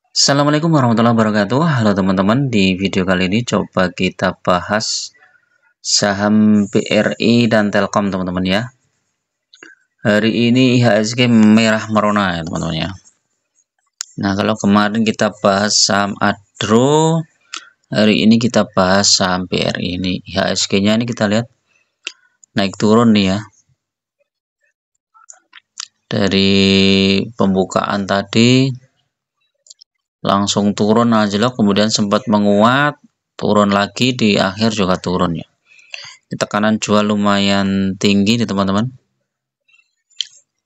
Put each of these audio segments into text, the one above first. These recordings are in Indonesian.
Assalamualaikum warahmatullahi wabarakatuh. Halo teman-teman, di video kali ini coba kita bahas saham BRI dan Telkom teman-teman ya. Hari ini IHSG merah merona ya teman-teman ya. Nah, kalau kemarin kita bahas saham Adro, hari ini kita bahas saham BRI. Ini IHSG-nya ini kita lihat naik turun nih ya. Dari pembukaan tadi langsung turun anjlok, kemudian sempat menguat, turun lagi, di akhir juga turun ya. Tekanan jual lumayan tinggi nih teman-teman.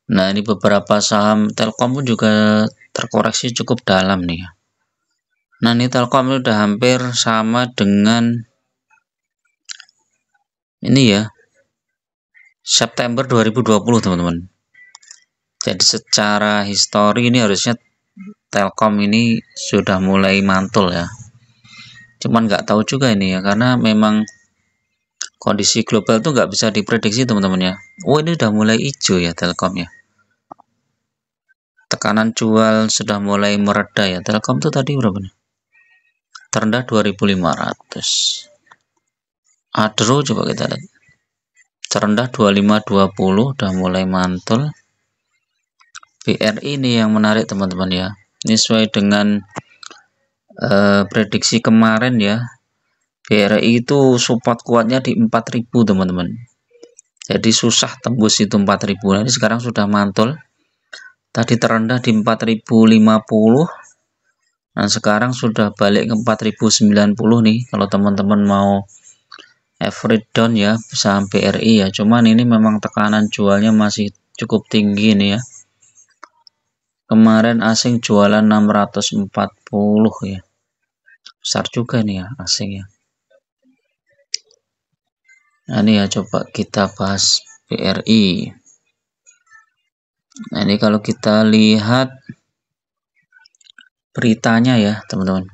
Nah, ini beberapa saham Telkom pun juga terkoreksi cukup dalam nih ya. Nah, ini Telkom udah hampir sama dengan ini ya, September 2020 teman-teman. Jadi secara histori ini harusnya Telkom ini sudah mulai mantul ya. Cuman nggak tahu juga ini ya, karena memang kondisi global tuh nggak bisa diprediksi teman-teman ya. Oh, ini udah mulai hijau ya Telkom ya. Tekanan jual sudah mulai mereda ya. Telkom tuh tadi berapa nih? Terendah 2500. Adro coba kita lihat. Terendah 2520, udah mulai mantul. BRI ini yang menarik teman-teman ya. Ini sesuai dengan prediksi kemarin ya. BRI itu support kuatnya di 4000 teman-teman. Jadi susah tembus itu 4000. Nah, ini sekarang sudah mantul. Tadi terendah di 4050. Nah, sekarang sudah balik ke 4090 nih. Kalau teman-teman mau average down ya, saham BRI ya. Cuman ini memang tekanan jualnya masih cukup tinggi nih ya. Kemarin asing jualan 640 ya. Besar juga nih ya asing ya. Nah, ini ya coba kita bahas BRI. Nah, ini kalau kita lihat beritanya ya, teman-teman.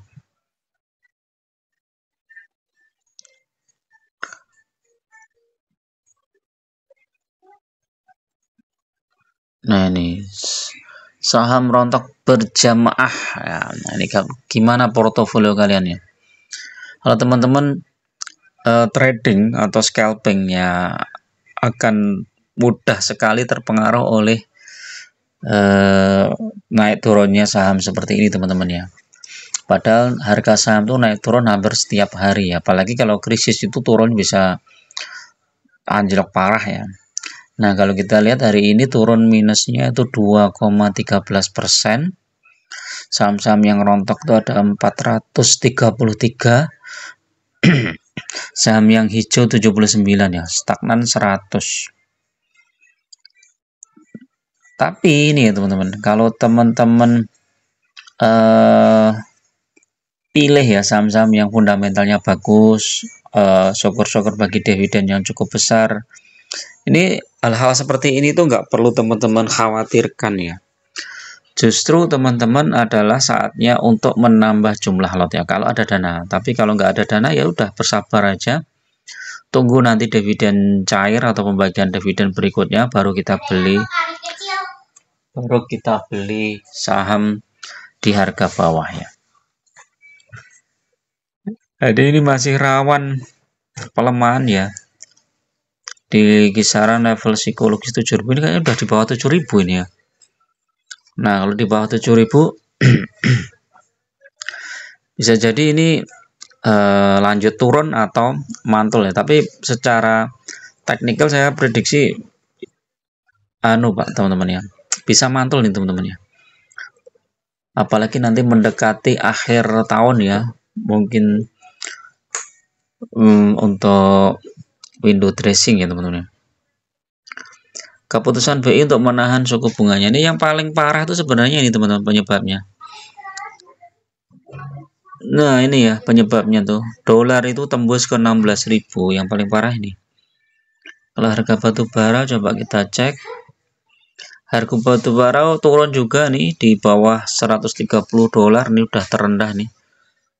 Nah, ini saham rontok berjamaah ya. Nah, ini gimana portofolio kalian ya? Kalau teman-teman trading atau scalpingnya akan mudah sekali terpengaruh oleh naik turunnya saham seperti ini teman-teman ya. Padahal harga saham tuh naik turun hampir setiap hari ya. Apalagi kalau krisis itu turun bisa anjlok parah ya. Nah, kalau kita lihat hari ini turun minusnya itu 2,13%. Saham-saham yang rontok itu ada 433. Saham yang hijau 79 ya, stagnan 100. Tapi ini ya teman-teman, kalau teman-teman pilih ya saham-saham yang fundamentalnya bagus, syukur-syukur bagi dividen yang cukup besar. Ini hal-hal seperti ini tuh nggak perlu teman-teman khawatirkan ya. Justru teman-teman adalah saatnya untuk menambah jumlah lot ya kalau ada dana. Tapi kalau nggak ada dana ya udah bersabar aja. Tunggu nanti dividen cair atau pembagian dividen berikutnya baru kita beli saham di harga bawah ya. Jadi ini masih rawan pelemahan ya. Di kisaran level psikologis 7.000 ini kayaknya udah di bawah 7.000 ini ya. Nah, kalau di bawah 7.000 bisa jadi ini lanjut turun atau mantul ya. Tapi secara teknikal saya prediksi Pak teman-teman ya, bisa mantul nih teman-teman ya. Apalagi nanti mendekati akhir tahun ya, mungkin untuk window dressing ya teman-teman. Keputusan BI untuk menahan suku bunganya ini yang paling parah itu sebenarnya ini teman-teman penyebabnya. Nah, ini ya penyebabnya tuh. Dolar itu tembus ke 16.000 yang paling parah ini. Kalau harga batu bara coba kita cek. Harga batu bara turun juga nih di bawah 130 dolar, ini udah terendah nih.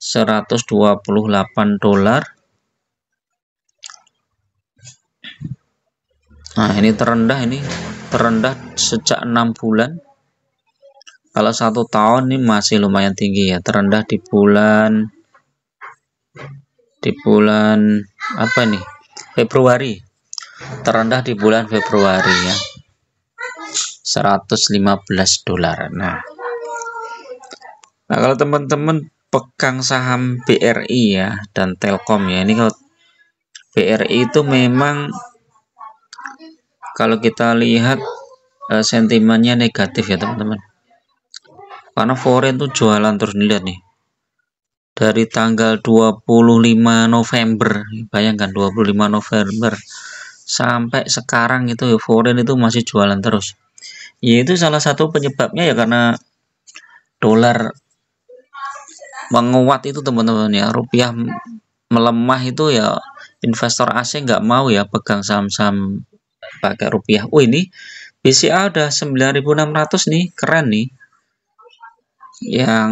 128 dolar. Nah, ini terendah sejak 6 bulan. Kalau 1 tahun ini masih lumayan tinggi ya, terendah di bulan apa nih? Februari. Terendah di bulan Februari ya. $115. Nah, kalau teman-teman pegang saham BRI ya dan Telkom ya, ini kalau BRI itu memang kalau kita lihat sentimennya negatif ya teman-teman, karena foreign tuh jualan terus. Lihat nih, dari tanggal 25 November, bayangkan 25 November sampai sekarang itu foreign itu masih jualan terus. Yaitu salah satu penyebabnya ya karena dolar menguat itu teman-teman ya, rupiah melemah itu ya, investor asing nggak mau ya pegang saham-saham pakai rupiah. Oh, ini BCA udah 9.600 nih, keren nih. Yang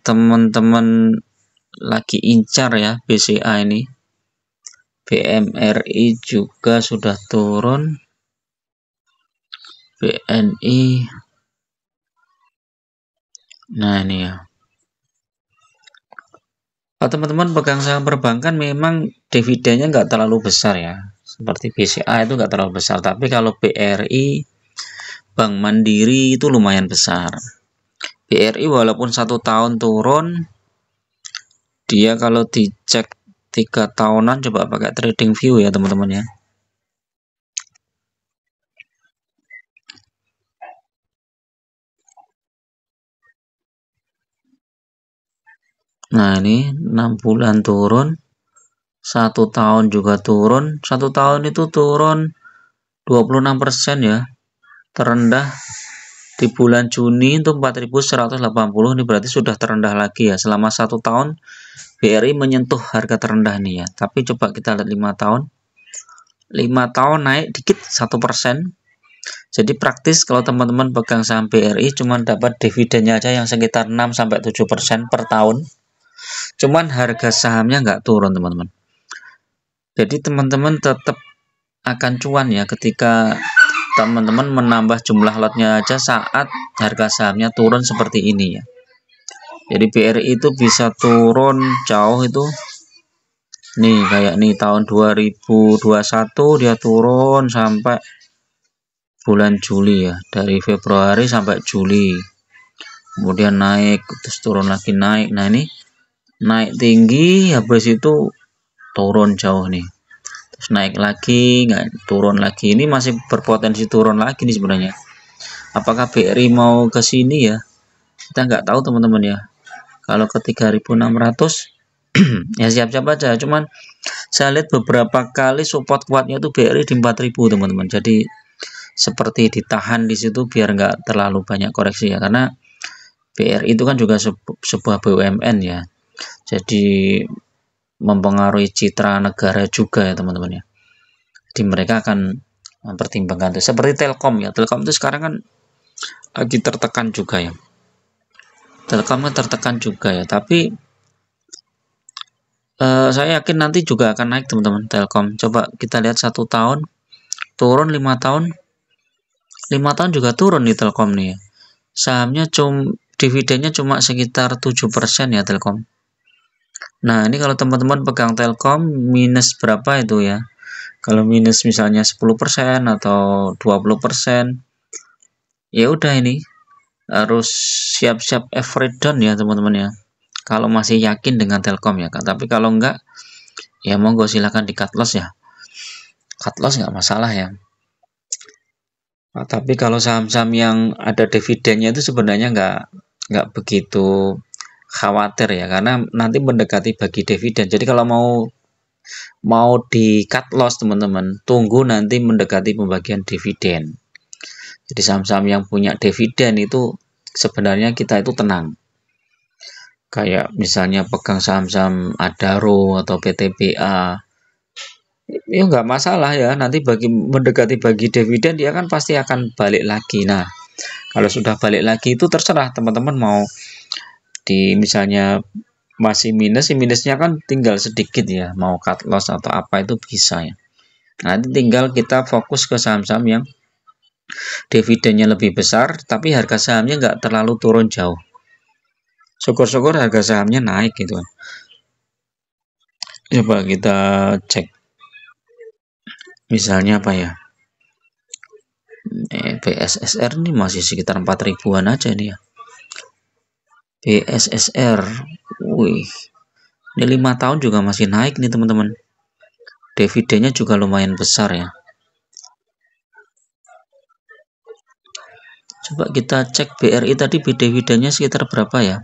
teman-teman lagi incar ya BCA ini. BMRI juga sudah turun. BNI. Nah, ini ya. Kalau teman-teman pegang saham perbankan memang dividennya nggak terlalu besar ya. Seperti BCA itu nggak terlalu besar. Tapi kalau BRI, Bank Mandiri itu lumayan besar. BRI walaupun 1 tahun turun, dia kalau dicek 3 tahunan coba pakai trading view ya teman-teman ya. Nah, ini 6 bulan turun, 1 tahun juga turun. 1 tahun itu turun 26% ya. Terendah di bulan Juni itu 4.180. Ini berarti sudah terendah lagi ya. Selama 1 tahun BRI menyentuh harga terendah nih ya. Tapi coba kita lihat 5 tahun. 5 tahun naik dikit 1%. Jadi praktis kalau teman-teman pegang saham BRI cuman dapat dividennya aja yang sekitar 6-7% per tahun. Cuman harga sahamnya nggak turun teman-teman. Jadi teman-teman tetap akan cuan ya ketika teman-teman menambah jumlah lotnya aja saat harga sahamnya turun seperti ini ya. Jadi BRI itu bisa turun jauh itu. Nih kayak nih tahun 2021 dia turun sampai bulan Juli ya. Dari Februari sampai Juli. Kemudian naik terus turun lagi naik. Nah, ini naik tinggi habis itu turun jauh nih. Terus naik lagi, nggak turun lagi. Ini masih berpotensi turun lagi nih sebenarnya. Apakah BRI mau ke sini ya? Kita nggak tahu teman-teman ya. Kalau ke 3.600 ya siap-siap aja. Cuman saya lihat beberapa kali support kuatnya itu BRI di 4.000 teman-teman. Jadi seperti ditahan di situ biar nggak terlalu banyak koreksi ya. Karena BRI itu kan juga sebuah BUMN ya. Jadi mempengaruhi citra negara juga ya teman-teman ya. Jadi mereka akan mempertimbangkan itu. Seperti Telkom ya. Telkom itu sekarang kan lagi tertekan juga ya. Telkom kan tertekan juga ya. Tapi saya yakin nanti juga akan naik teman-teman Telkom. Coba kita lihat 1 tahun turun, 5 tahun 5 tahun juga turun nih Telkom nih ya. Sahamnya dividennya cuma sekitar 7% ya Telkom. Nah, ini kalau teman-teman pegang Telkom minus berapa itu ya? Kalau minus misalnya 10% atau 20%, ya udah ini harus siap-siap average down ya teman-teman ya. Kalau masih yakin dengan Telkom ya kan. Tapi kalau enggak, ya monggo silahkan di cut loss ya. Cut loss nggak masalah ya. Nah, tapi kalau saham-saham yang ada dividennya itu sebenarnya nggak begitu khawatir ya, karena nanti mendekati bagi dividen. Jadi kalau mau di cut loss teman-teman, tunggu nanti mendekati pembagian dividen. Jadi saham-saham yang punya dividen itu sebenarnya kita itu tenang. Kayak misalnya pegang saham-saham Adaro atau PTBA, ya nggak masalah ya. Nanti mendekati bagi dividen dia kan pasti akan balik lagi. Nah, kalau sudah balik lagi itu terserah teman-teman mau di misalnya masih minus, minusnya kan tinggal sedikit ya, mau cut loss atau apa itu bisa ya. Nanti tinggal kita fokus ke saham-saham yang dividennya lebih besar, tapi harga sahamnya nggak terlalu turun jauh. Syukur-syukur harga sahamnya naik gitu kan. Coba kita cek. Misalnya apa ya? BSSR ini masih sekitar 4 ribuan aja nih ya. BSSR, wih, ini 5 tahun juga masih naik nih teman-teman. Dividennya juga lumayan besar ya. Coba kita cek BRI tadi dividennya sekitar berapa ya?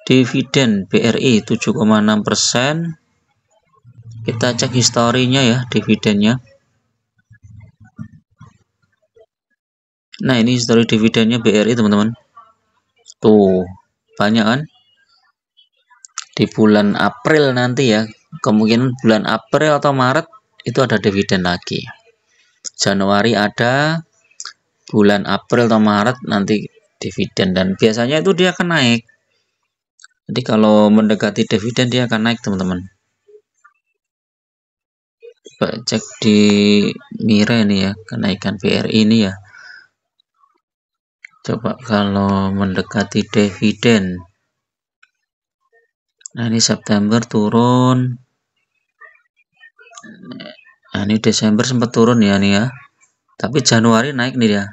Dividen BRI 7,6%. Kita cek historinya ya dividennya. Nah, ini histori dividennya BRI teman-teman. Tuh, banyak kan? Di bulan April nanti ya, kemungkinan bulan April atau Maret itu ada dividen lagi. Januari ada, bulan April atau Maret nanti dividen, dan biasanya itu dia akan naik. Jadi kalau mendekati dividen dia akan naik teman-teman. Coba cek di Mira ini ya, kenaikan BRI ini ya. Coba kalau mendekati dividen. Nah, ini September turun. Nah, ini Desember sempat turun ya nih ya. Tapi Januari naik nih ya.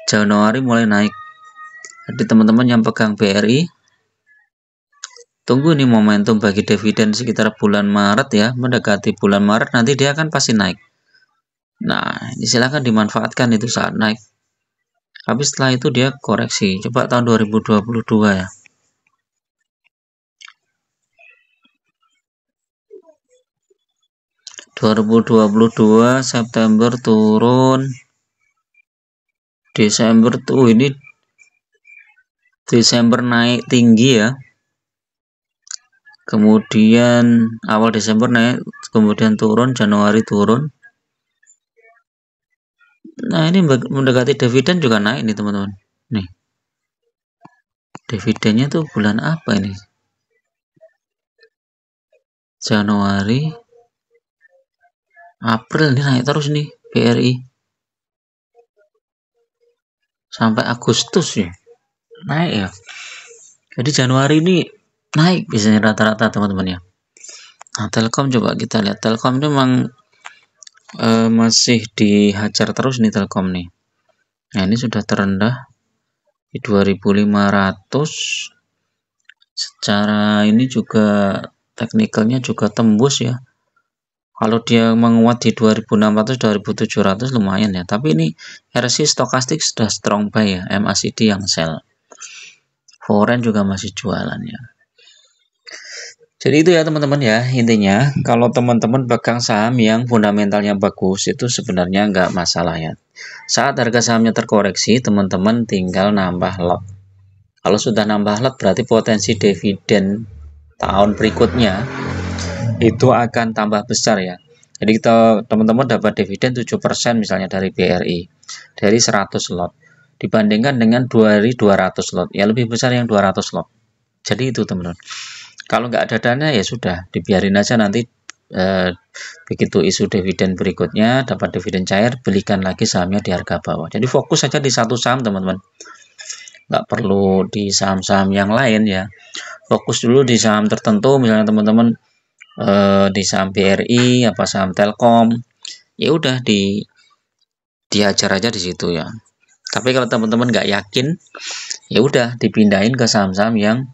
Januari mulai naik. Jadi teman-teman yang pegang BRI, tunggu nih momentum bagi dividen sekitar bulan Maret ya. Mendekati bulan Maret nanti dia akan pasti naik. Nah, ini silahkan dimanfaatkan itu saat naik. Tapi setelah itu dia koreksi. Coba tahun 2022 ya. September turun, Desember tuh ini Desember naik tinggi ya, kemudian awal Desember naik, kemudian turun, Januari turun. Nah, ini mendekati dividen juga naik nih teman-teman. Nih, dividennya tuh bulan apa ini? Januari, April, ini naik terus nih BRI sampai Agustus ya, naik ya. Jadi Januari ini naik biasanya rata-rata teman-teman ya. Nah, Telkom coba kita lihat. Telkom itu memang masih dihajar terus nih Telkom nih. Nah, ini sudah terendah di 2500. Secara ini juga teknikalnya juga tembus ya. Kalau dia menguat di 2600 2700 lumayan ya. Tapi ini RSI stokastik sudah strong buy ya, MACD yang sell. Foreign juga masih jualan ya. Jadi itu ya teman-teman ya, intinya kalau teman-teman pegang saham yang fundamentalnya bagus itu sebenarnya nggak masalah ya. Saat harga sahamnya terkoreksi, teman-teman tinggal nambah lot. Kalau sudah nambah lot berarti potensi dividen tahun berikutnya itu akan tambah besar ya. Jadi kita teman-teman dapat dividen 7% misalnya dari BRI dari 100 lot dibandingkan dengan 200 lot ya, lebih besar yang 200 lot. Jadi itu teman-teman. Kalau nggak ada dana ya sudah dibiarin aja, nanti begitu isu dividen berikutnya dapat dividen cair, belikan lagi sahamnya di harga bawah. Jadi fokus saja di satu saham teman-teman, nggak perlu di saham-saham yang lain ya. Fokus dulu di saham tertentu, misalnya teman-teman di saham BRI apa saham Telkom, ya udah diajar aja di situ ya. Tapi kalau teman-teman nggak yakin, ya udah dipindahin ke saham-saham yang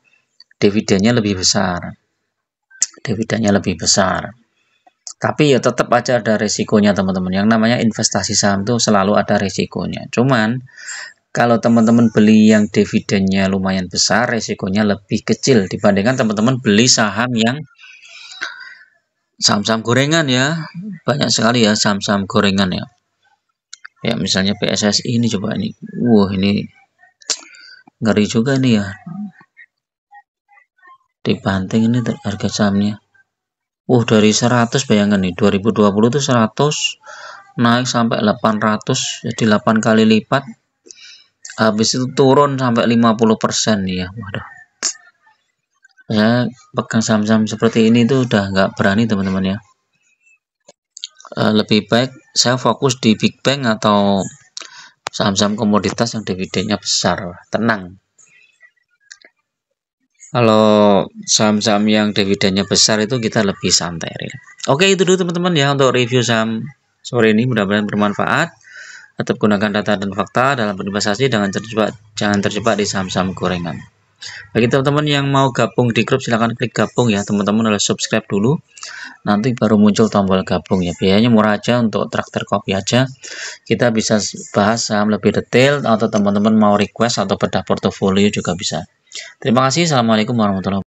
dividennya lebih besar. Tapi ya tetap aja ada resikonya teman-teman. Yang namanya investasi saham tuh selalu ada resikonya. Cuman kalau teman-teman beli yang dividennya lumayan besar, resikonya lebih kecil dibandingkan teman-teman beli saham yang saham-saham gorengan ya. Banyak sekali ya saham-saham gorengan ya. Ya misalnya PSSI ini coba ini. Wah, ini ngeri juga nih ya. Dibanting ini harga sahamnya. Dari 100 bayangkan nih, 2020 itu 100 naik sampai 800, jadi 8 kali lipat. Habis itu turun sampai 50% nih ya. Waduh. Ya pegang saham-saham seperti ini tuh udah nggak berani teman-teman ya. lebih baik saya fokus di big bank atau saham-saham komoditas yang dividennya besar. Tenang. Kalau saham-saham yang dividennya besar itu kita lebih santai. Oke, itu dulu teman-teman ya untuk review saham sore ini, mudah-mudahan bermanfaat. Tetap gunakan data dan fakta dalam berinvestasi, jangan terjebak di saham-saham gorengan. Bagi teman-teman yang mau gabung di grup, silahkan klik gabung ya. Teman-teman harus subscribe dulu, nanti baru muncul tombol gabung ya. Biayanya murah aja, untuk traktir kopi aja. Kita bisa bahas saham lebih detail, atau teman-teman mau request atau bedah portofolio juga bisa. Terima kasih. Assalamualaikum warahmatullahi wabarakatuh.